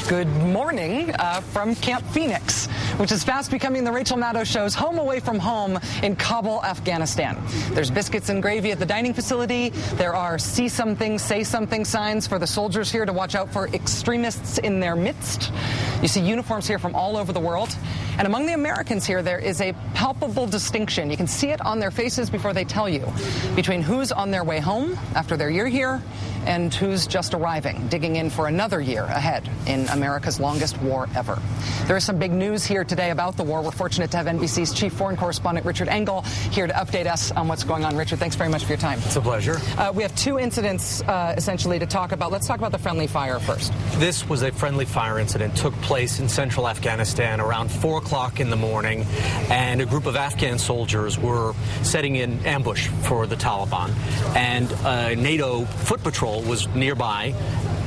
Good morning from Camp Phoenix, which is fast becoming the Rachel Maddow Show's home away from home in Kabul, Afghanistan. There's biscuits and gravy at the dining facility. There are see something, say something signs for the soldiers here to watch out for extremists in their midst. You see uniforms here from all over the world. And among the Americans here, there is a palpable distinction. You can see it on their faces before they tell you, between who's on their way home after their year here and who's just arriving, digging in for another year ahead in America's longest war ever. There is some big news here today about the war. We're fortunate to have NBC's chief foreign correspondent, Richard Engel, here to update us on what's going on. Richard, thanks very much for your time. It's a pleasure. We have two incidents, essentially, to talk about. Let's talk about the friendly fire first. This was a friendly fire incident. Took place in central Afghanistan around 4 o'clock in the morning, and a group of Afghan soldiers were setting in ambush for the Taliban. And a NATO foot patrol was nearby,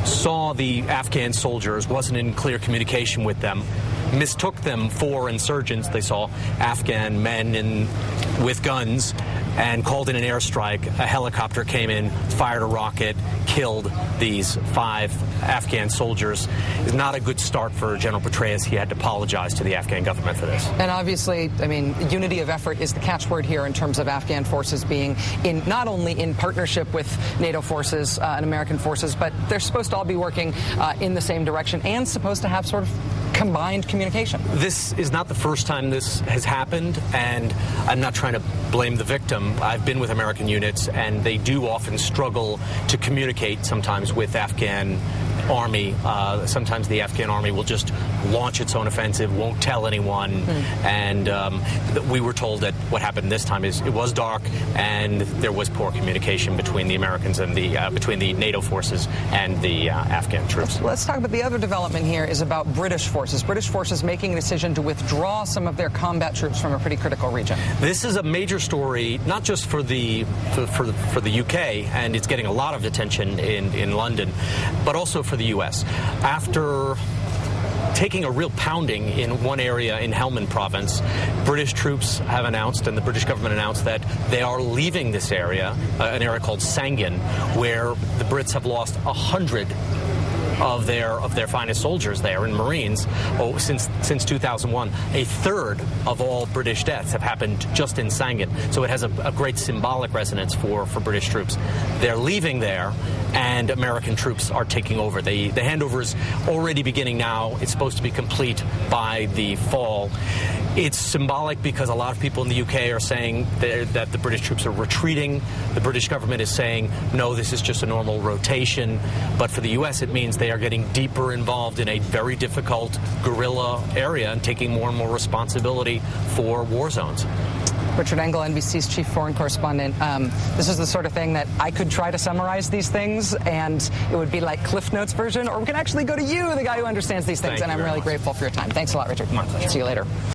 saw the Afghan soldiers, wasn't in clear communication with them, mistook them for insurgents. They saw Afghan men with guns and called in an airstrike. A helicopter came in, fired a rocket, killed these 5 Afghan soldiers. It's not a good start for General Petraeus. He had to apologize to the Afghan government for this. And obviously, I mean, unity of effort is the catchword here in terms of Afghan forces being in not only in partnership with NATO forces and American forces, but they're supposed to all be working in the same direction and supposed to have sort of combined communication. This is not the first time this has happened, and I'm not trying to blame the victim. I've been with American units, and they do often struggle to communicate sometimes with Afghan army. Sometimes the Afghan army will just launch its own offensive, won't tell anyone. And we were told that what happened this time is it was dark and there was poor communication between the Americans and between the NATO forces and the Afghan troops. Let's talk about the other development here is about British forces. British forces making a decision to withdraw some of their combat troops from a pretty critical region. This is a major story, not just for the UK, and it's getting a lot of attention in London, but also for the U.S. After taking a real pounding in one area in Helmand province, British troops have announced, and the British government announced, that they are leaving this area, an area called Sangin, where the Brits have lost 100 of their finest soldiers there and Marines since 2001. A third of all British deaths have happened just in Sangin. So it has a great symbolic resonance for British troops. They're leaving there, and American troops are taking over. The handover is already beginning now. It's supposed to be complete by the fall. It's symbolic because a lot of people in the UK are saying that the British troops are retreating. The British government is saying, no, this is just a normal rotation. But for the US, it means they are getting deeper involved in a very difficult guerrilla area and taking more and more responsibility for war zones. Richard Engel, NBC's chief foreign correspondent. This is the sort of thing that I could try to summarize these things, and it would be like Cliff Notes version, or we can actually go to you, the guy who understands these things, and I'm really grateful for your time. Thanks a lot, Richard. My pleasure. See you later.